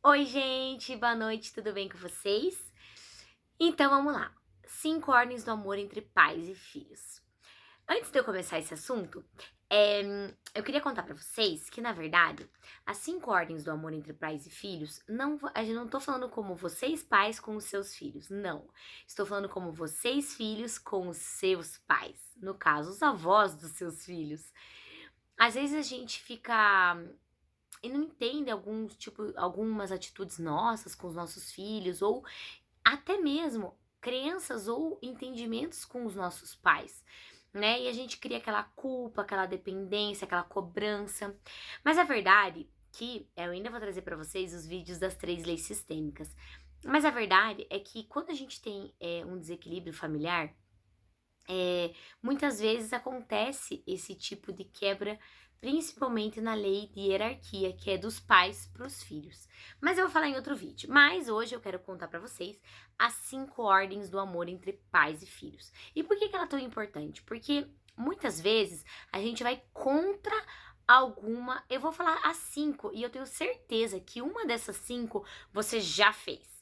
Oi, gente, boa noite, tudo bem com vocês? Então vamos lá. 5 ordens do amor entre pais e filhos. Antes de eu começar esse assunto, eu queria contar pra vocês que, na verdade, as 5 ordens do amor entre pais e filhos, a gente não tô falando como vocês pais com os seus filhos, não. Estou falando como vocês filhos com os seus pais, no caso, os avós dos seus filhos. Às vezes a gente fica e não entende algumas atitudes nossas com os nossos filhos, ou até mesmo crenças ou entendimentos com os nossos pais, né? E a gente cria aquela culpa, aquela dependência, aquela cobrança. Mas a verdade que eu ainda vou trazer para vocês os vídeos das 3 leis sistêmicas. Mas a verdade é que quando a gente tem um desequilíbrio familiar, muitas vezes acontece esse tipo de quebra, principalmente na lei de hierarquia, que é dos pais para os filhos. Mas eu vou falar em outro vídeo. Mas hoje eu quero contar para vocês as 5 ordens do amor entre pais e filhos. E por que ela é tão importante? Porque muitas vezes a gente vai contra alguma. Eu vou falar as 5 e eu tenho certeza que uma dessas 5 você já fez.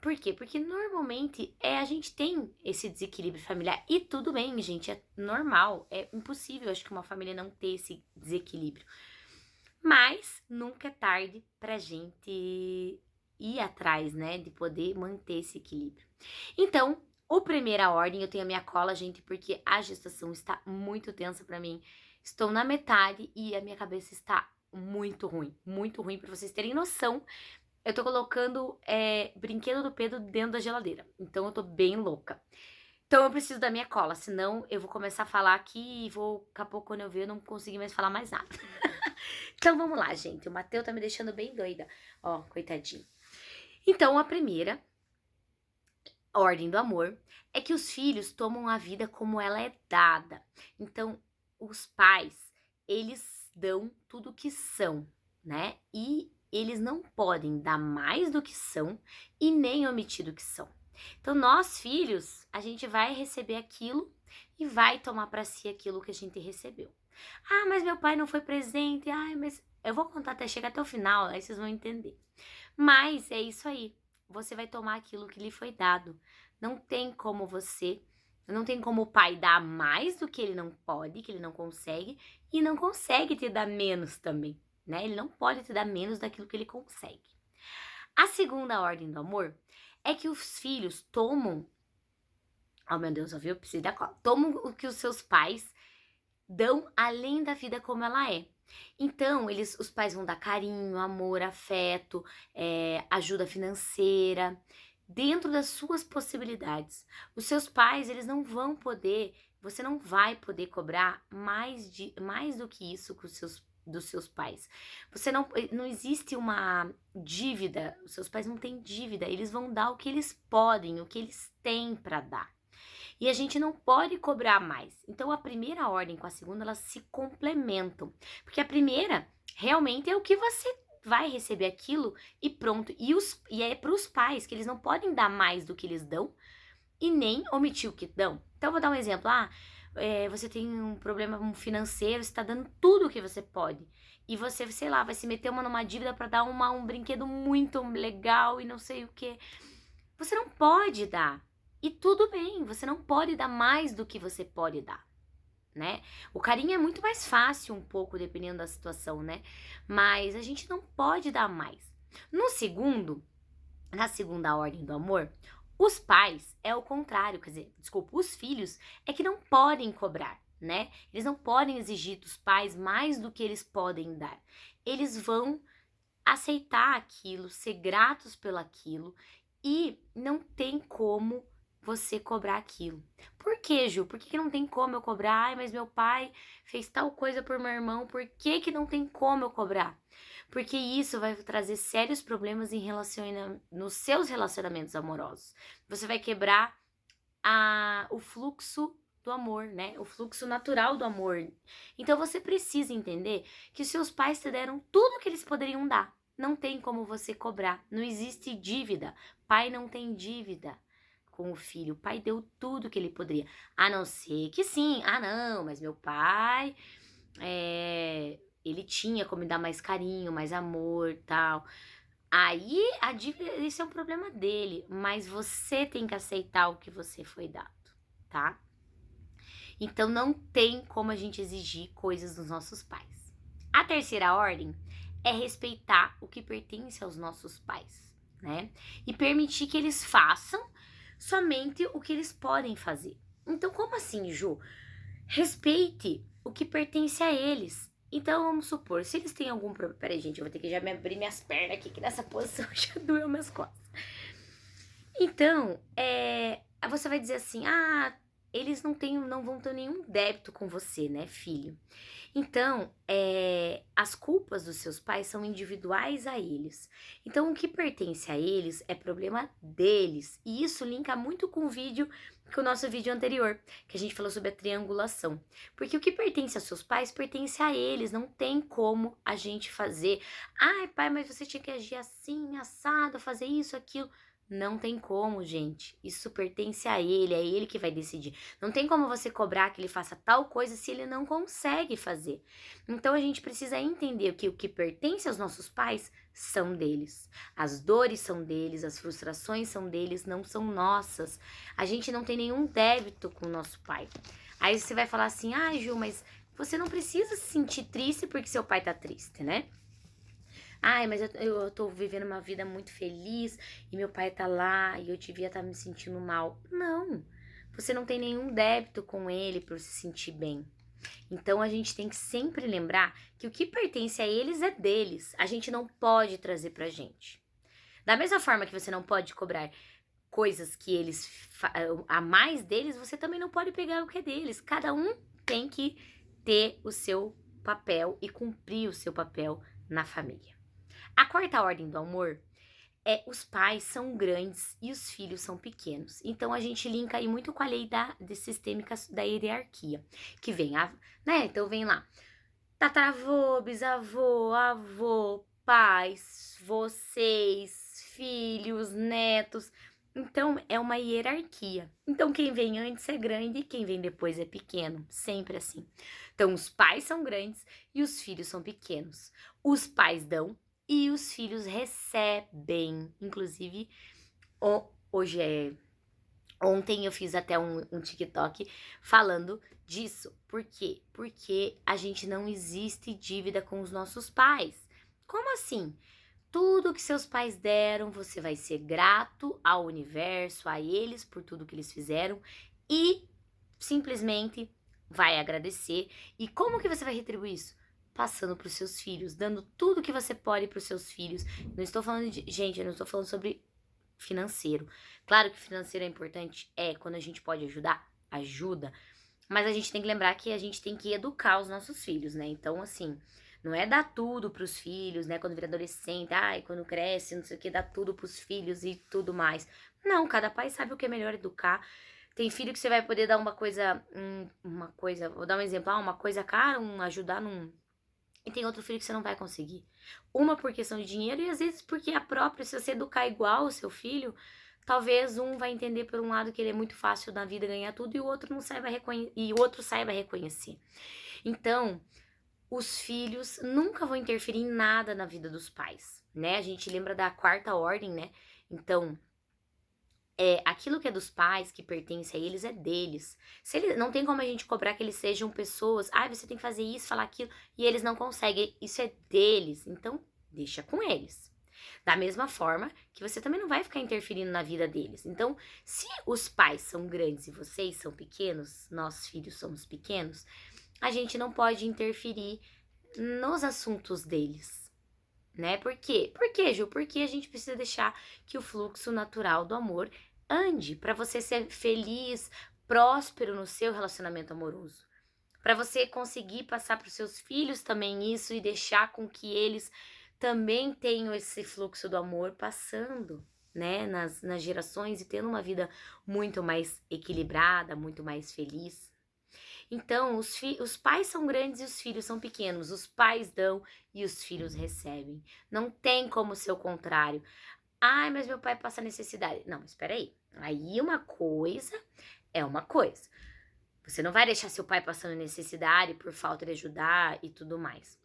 Por quê? Porque normalmente a gente tem esse desequilíbrio familiar. E tudo bem, gente, é normal. É impossível, acho que uma família não ter esse desequilíbrio. Mas nunca é tarde pra gente ir atrás, né? De poder manter esse equilíbrio. Então, o primeira ordem, eu tenho a minha cola, gente, porque a gestação está muito tensa pra mim. Estou na metade e a minha cabeça está muito ruim, pra vocês terem noção. Eu tô colocando brinquedo do Pedro dentro da geladeira. Então eu tô bem louca. Então eu preciso da minha cola, senão eu vou começar a falar aqui e vou, daqui a pouco, quando eu ver, eu não conseguir mais falar mais nada. Então vamos lá, gente. O Matheus tá me deixando bem doida. Ó, coitadinho. Então a primeira ordem do amor é que os filhos tomam a vida como ela é dada. Então os pais, eles dão tudo que são, né? E eles não podem dar mais do que são e nem omitir do que são. Então, nós, filhos, a gente vai receber aquilo e vai tomar para si aquilo que a gente recebeu. Ah, mas meu pai não foi presente. Ai, mas eu vou contar até chegar até o final, aí vocês vão entender. Mas é isso aí. Você vai tomar aquilo que lhe foi dado. Não tem como o pai dar mais do que ele não pode, que ele não consegue, e não consegue te dar menos também, né? Ele não pode te dar menos daquilo que ele consegue. A segunda ordem do amor é que os filhos tomam, oh meu Deus, ouviu? Eu preciso da cola. Tomam o que os seus pais dão além da vida como ela é. Então, os pais vão dar carinho, amor, afeto, ajuda financeira, dentro das suas possibilidades. Os seus pais, eles não vão poder, você não vai poder cobrar mais do que isso dos seus pais. Você não existe uma dívida, os seus pais não têm dívida, eles vão dar o que eles podem, o que eles têm para dar. E a gente não pode cobrar mais. Então a primeira ordem com a segunda, elas se complementam. Porque a primeira realmente é o que você vai receber aquilo e pronto. E é para os pais que eles não podem dar mais do que eles dão e nem omitir o que dão. Então eu vou dar um exemplo. Você tem um problema financeiro, você está dando tudo o que você pode. E você, sei lá, vai se meter numa dívida para dar um brinquedo muito legal e não sei o que. Você não pode dar. E tudo bem, você não pode dar mais do que você pode dar, né? O carinho é muito mais fácil um pouco, dependendo da situação, né? Mas a gente não pode dar mais. Na segunda ordem do amor, os pais é o contrário, quer dizer, desculpa, os filhos é que não podem cobrar, né? Eles não podem exigir dos pais mais do que eles podem dar. Eles vão aceitar aquilo, ser gratos pelaquilo e não tem como você cobrar aquilo. Por que, Ju? Por que não tem como eu cobrar? Ai, mas meu pai fez tal coisa por meu irmão, por que não tem como eu cobrar? Porque isso vai trazer sérios problemas nos seus relacionamentos amorosos. Você vai quebrar o fluxo do amor, né? O fluxo natural do amor. Então você precisa entender que seus pais te deram tudo que eles poderiam dar. Não tem como você cobrar. Não existe dívida. Pai não tem dívida com o filho. O pai deu tudo que ele poderia. A não ser que sim. Ah, não, mas meu pai, ele tinha como me dar mais carinho, mais amor, tal. Aí a dívida, isso é um problema dele, mas você tem que aceitar o que você foi dado, tá? Então não tem como a gente exigir coisas dos nossos pais. A terceira ordem é respeitar o que pertence aos nossos pais, né? E permitir que eles façam somente o que eles podem fazer. Então, como assim, Ju? Respeite o que pertence a eles. Então, vamos supor, se eles têm algum problema. Peraí, gente, eu vou ter que já me abrir minhas pernas aqui, que nessa posição já doeu minhas costas. Então, você vai dizer assim: ah, eles não vão ter nenhum débito com você, né, filho? Então, as culpas dos seus pais são individuais a eles. Então, o que pertence a eles é problema deles. E isso linka muito com o nosso vídeo anterior, que a gente falou sobre a triangulação. Porque o que pertence aos seus pais pertence a eles. Não tem como a gente fazer. Ai, pai, mas você tinha que agir assim, assado, fazer isso, aquilo. Não tem como, gente. Isso pertence a ele, é ele que vai decidir. Não tem como você cobrar que ele faça tal coisa se ele não consegue fazer. Então a gente precisa entender que o que pertence aos nossos pais são deles. As dores são deles, as frustrações são deles, não são nossas. A gente não tem nenhum débito com o nosso pai. Aí você vai falar assim: ah, Ju, mas você não precisa se sentir triste porque seu pai tá triste, né? Ai, mas eu tô vivendo uma vida muito feliz e meu pai tá lá e eu devia estar me sentindo mal. Não, você não tem nenhum débito com ele por se sentir bem. Então a gente tem que sempre lembrar que o que pertence a eles é deles. A gente não pode trazer pra gente. Da mesma forma que você não pode cobrar coisas que eles a mais deles, você também não pode pegar o que é deles. Cada um tem que ter o seu papel e cumprir o seu papel na família. A quarta ordem do amor é: os pais são grandes e os filhos são pequenos. Então a gente linka aí muito com a lei sistêmica da hierarquia, que vem, né? Então vem lá: tataravô, bisavô, avô, pais, vocês, filhos, netos. Então é uma hierarquia. Então quem vem antes é grande e quem vem depois é pequeno, sempre assim. Então os pais são grandes e os filhos são pequenos. Os pais dão e os filhos recebem. Inclusive, hoje ontem eu fiz até um TikTok falando disso. Por quê? Porque a gente não existe dívida com os nossos pais. Como assim? Tudo que seus pais deram, você vai ser grato ao universo, a eles, por tudo que eles fizeram e simplesmente vai agradecer. E como que você vai retribuir isso? Passando para os seus filhos, dando tudo que você pode para os seus filhos. Não estou falando gente, eu não estou falando sobre financeiro. Claro que financeiro é importante, quando a gente pode ajudar, ajuda. Mas a gente tem que lembrar que a gente tem que educar os nossos filhos, né? Então, assim, não é dar tudo pros filhos, né? Quando vira adolescente, quando cresce, não sei o que, dar tudo pros filhos e tudo mais. Não, cada pai sabe o que é melhor educar. Tem filho que você vai poder dar uma coisa, vou dar um exemplo, uma coisa cara, ajudar num... E tem outro filho que você não vai conseguir. Uma por questão de dinheiro e às vezes porque se você educar igual o seu filho, talvez um vai entender por um lado que ele é muito fácil na vida ganhar tudo e o outro não saiba reconhecer. Então, os filhos nunca vão interferir em nada na vida dos pais, né? A gente lembra da quarta ordem, né? Então, aquilo que é dos pais, que pertence a eles, é deles. Não tem como a gente cobrar que eles sejam pessoas, você tem que fazer isso, falar aquilo, e eles não conseguem. Isso é deles. Então, deixa com eles. Da mesma forma que você também não vai ficar interferindo na vida deles. Então, se os pais são grandes e vocês são pequenos, nós filhos somos pequenos, a gente não pode interferir nos assuntos deles, né? Por quê? Por quê, Ju? Porque a gente precisa deixar que o fluxo natural do amor ande, para você ser feliz, próspero no seu relacionamento amoroso. Para você conseguir passar para os seus filhos também isso e deixar com que eles também tenham esse fluxo do amor passando, né, nas gerações e tendo uma vida muito mais equilibrada, muito mais feliz. Então, os pais são grandes e os filhos são pequenos. Os pais dão e os filhos recebem. Não tem como ser o contrário. Mas meu pai passa necessidade. Não, mas espera aí. Aí uma coisa é uma coisa. Você não vai deixar seu pai passando necessidade por falta de ajudar e tudo mais.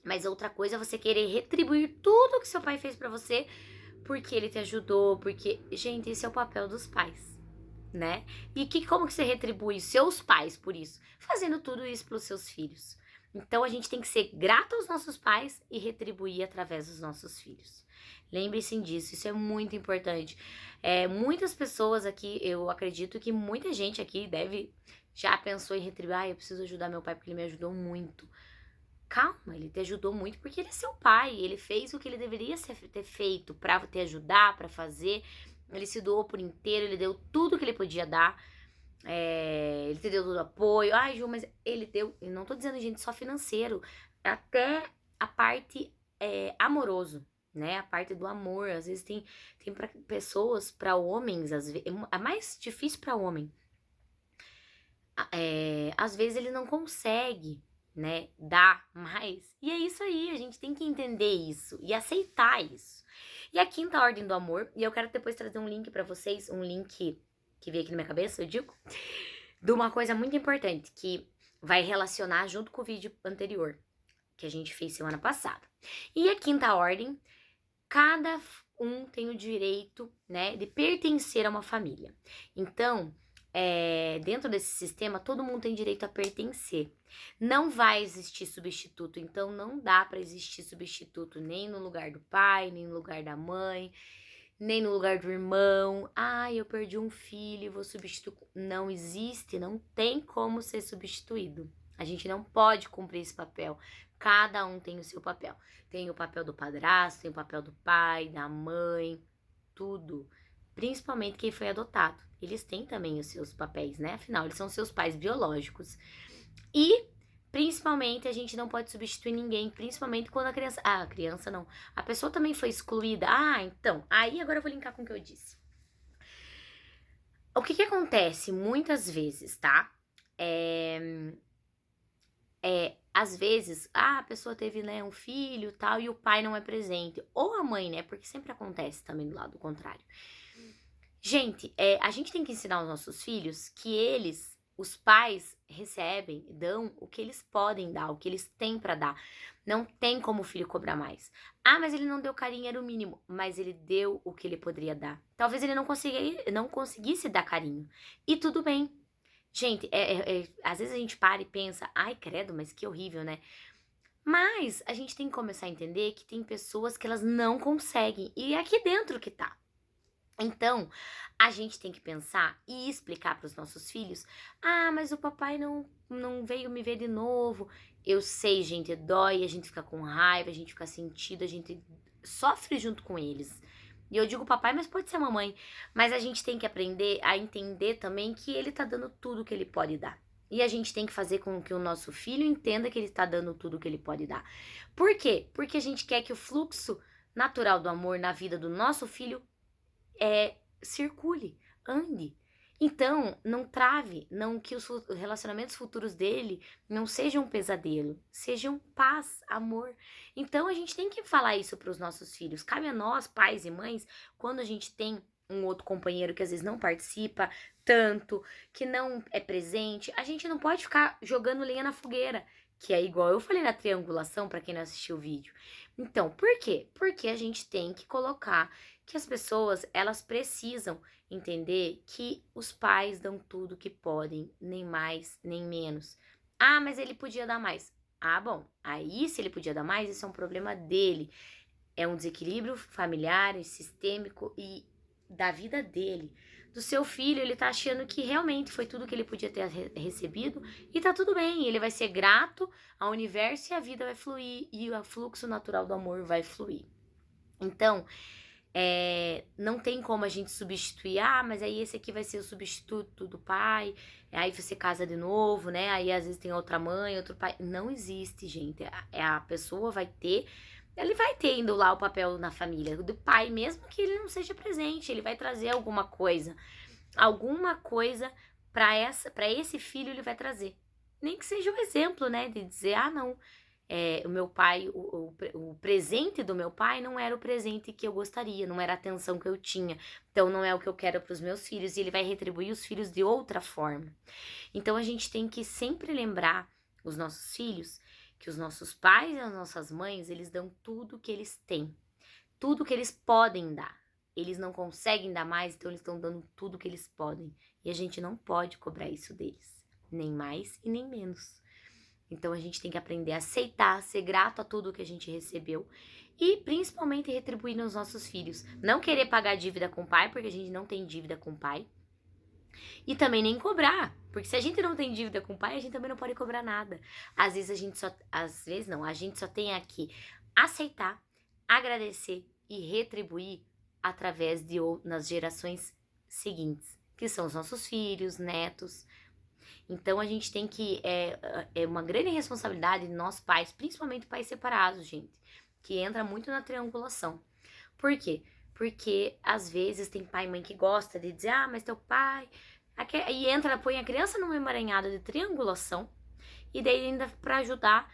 Mas outra coisa é você querer retribuir tudo que seu pai fez pra você, porque ele te ajudou, porque, gente, esse é o papel dos pais, né? E como que você retribui seus pais por isso? Fazendo tudo isso pros seus filhos. Então a gente tem que ser grato aos nossos pais e retribuir através dos nossos filhos. Lembre-se disso, isso é muito importante. Muitas pessoas aqui, eu acredito que muita gente aqui já pensou em retribuir, eu preciso ajudar meu pai porque ele me ajudou muito. Calma, ele te ajudou muito porque ele é seu pai, ele fez o que ele deveria ter feito pra te ajudar, pra fazer. Ele se doou por inteiro, ele deu tudo que ele podia dar. Ele te deu todo o apoio. Ai, Ju, mas ele deu. Eu não tô dizendo, gente, só financeiro. Até a parte amoroso, né? A parte do amor. Às vezes tem pessoas, pra homens, às vezes. É mais difícil pra homem. Às vezes ele não consegue, né, dar mais. E é isso aí, a gente tem que entender isso e aceitar isso. E a quinta ordem do amor, e eu quero depois trazer um link pra vocês, um link que veio aqui na minha cabeça, eu digo, de uma coisa muito importante que vai relacionar junto com o vídeo anterior que a gente fez semana passada. E a quinta ordem, cada um tem o direito, né, de pertencer a uma família. Então, dentro desse sistema, todo mundo tem direito a pertencer. Não vai existir substituto, então não dá para existir substituto nem no lugar do pai, nem no lugar da mãe, nem no lugar do irmão. Eu perdi um filho, vou substituir. Não existe, não tem como ser substituído. A gente não pode cumprir esse papel. Cada um tem o seu papel. Tem o papel do padrasto, tem o papel do pai, da mãe, tudo. Principalmente quem foi adotado. Eles têm também os seus papéis, né? Afinal, eles são seus pais biológicos. E, principalmente, a gente não pode substituir ninguém, principalmente quando a criança... a criança não. A pessoa também foi excluída. Então, aí agora eu vou linkar com o que eu disse. O que acontece muitas vezes, tá? Às vezes, a pessoa teve, né, um filho tal, e o pai não é presente. Ou a mãe, né? Porque sempre acontece também do lado contrário. Gente, a gente tem que ensinar aos nossos filhos que os pais recebem, dão o que eles podem dar, o que eles têm pra dar. Não tem como o filho cobrar mais. Mas ele não deu carinho, era o mínimo. Mas ele deu o que ele poderia dar. Talvez ele não conseguisse dar carinho. E tudo bem. Gente, às vezes a gente para e pensa, ai credo, mas que horrível, né? Mas a gente tem que começar a entender que tem pessoas que elas não conseguem. E é aqui dentro que tá. Então, a gente tem que pensar e explicar para os nossos filhos, mas o papai não veio me ver de novo. Eu sei, gente, dói, a gente fica com raiva, a gente fica sentido, a gente sofre junto com eles. E eu digo papai, mas pode ser a mamãe. Mas a gente tem que aprender a entender também que ele tá dando tudo que ele pode dar. E a gente tem que fazer com que o nosso filho entenda que ele tá dando tudo que ele pode dar. Por quê? Porque a gente quer que o fluxo natural do amor na vida do nosso filho circule, ande. Então, não trave, que os relacionamentos futuros dele não sejam um pesadelo, sejam paz, amor. Então, a gente tem que falar isso para os nossos filhos. Cabe a nós, pais e mães, quando a gente tem um outro companheiro que às vezes não participa tanto, que não é presente, a gente não pode ficar jogando lenha na fogueira, que é igual eu falei na triangulação, para quem não assistiu o vídeo. Então, por quê? Porque a gente tem que colocar que as pessoas, elas precisam entender que os pais dão tudo que podem, nem mais, nem menos. Mas ele podia dar mais. Bom, aí se ele podia dar mais, isso é um problema dele. É um desequilíbrio familiar e sistêmico e da vida dele. Do seu filho, ele tá achando que realmente foi tudo que ele podia ter recebido e tá tudo bem, ele vai ser grato ao universo e a vida vai fluir e o fluxo natural do amor vai fluir. Então, não tem como a gente substituir, mas aí esse aqui vai ser o substituto do pai, aí você casa de novo, né, aí às vezes tem outra mãe, outro pai, não existe, gente, a pessoa ele vai tendo lá o papel na família do pai, mesmo que ele não seja presente, ele vai trazer alguma coisa para esse filho ele vai trazer, nem que seja um exemplo, né, de dizer, não, o meu pai, o presente do meu pai não era o presente que eu gostaria, não era a atenção que eu tinha, então não é o que eu quero para os meus filhos, e ele vai retribuir os filhos de outra forma. Então a gente tem que sempre lembrar os nossos filhos que os nossos pais e as nossas mães, eles dão tudo que eles têm, tudo que eles podem dar. Eles não conseguem dar mais, então eles estão dando tudo que eles podem. E a gente não pode cobrar isso deles, nem mais e nem menos. Então a gente tem que aprender a aceitar, ser grato a tudo que a gente recebeu e principalmente retribuir nos nossos filhos. Não querer pagar dívida com o pai, porque a gente não tem dívida com o pai. E também nem cobrar, porque se a gente não tem dívida com o pai, a gente também não pode cobrar nada. Às vezes a gente só tem aqui aceitar, agradecer e retribuir através de nas gerações seguintes, que são os nossos filhos, netos. Então a gente tem que é uma grande responsabilidade de nós pais, principalmente pais separados, gente, que entra muito na triangulação. Por quê? Porque às vezes tem pai e mãe que gosta de dizer, mas teu pai. E põe a criança num emaranhado de triangulação, e daí ainda para ajudar,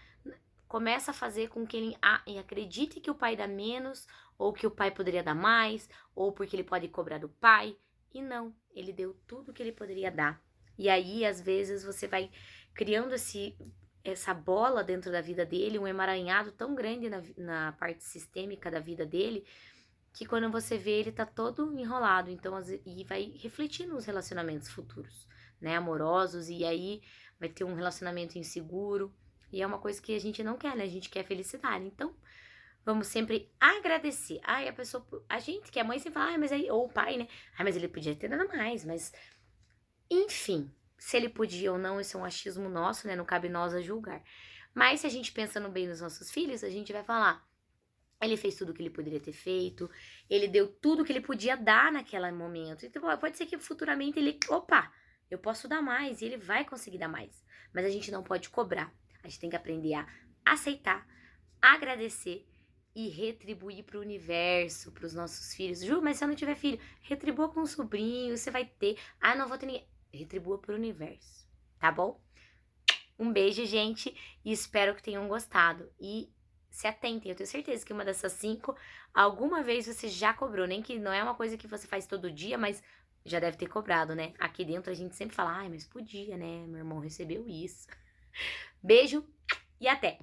começa a fazer com que ele acredite que o pai dá menos, ou que o pai poderia dar mais, ou porque ele pode cobrar do pai. E não, ele deu tudo que ele poderia dar. E aí, às vezes, você vai criando essa bola dentro da vida dele, um emaranhado tão grande na parte sistêmica da vida dele, que quando você vê, ele tá todo enrolado. Então, e vai refletir nos relacionamentos futuros, né, amorosos, e aí vai ter um relacionamento inseguro, e é uma coisa que a gente não quer, né, a gente quer felicidade. Então, vamos sempre agradecer. A gente que é mãe sempre fala, mas aí, ou o pai, né, mas ele podia ter dado mais, mas... Enfim, se ele podia ou não, isso é um achismo nosso, né? Não cabe nós a julgar. Mas se a gente pensa no bem dos nossos filhos, a gente vai falar, ele fez tudo o que ele poderia ter feito, ele deu tudo o que ele podia dar naquele momento. Então pode ser que futuramente eu posso dar mais e ele vai conseguir dar mais. Mas a gente não pode cobrar. A gente tem que aprender a aceitar, agradecer e retribuir para o universo, para os nossos filhos. Ju, mas se eu não tiver filho, retribua com um sobrinho, você vai ter. Não vou ter ninguém. Retribua para o universo, tá bom? Um beijo, gente, e espero que tenham gostado. E se atentem, eu tenho certeza que uma dessas 5, alguma vez você já cobrou, nem que não é uma coisa que você faz todo dia, mas já deve ter cobrado, né? Aqui dentro a gente sempre fala, mas podia, né? Meu irmão recebeu isso. Beijo e até!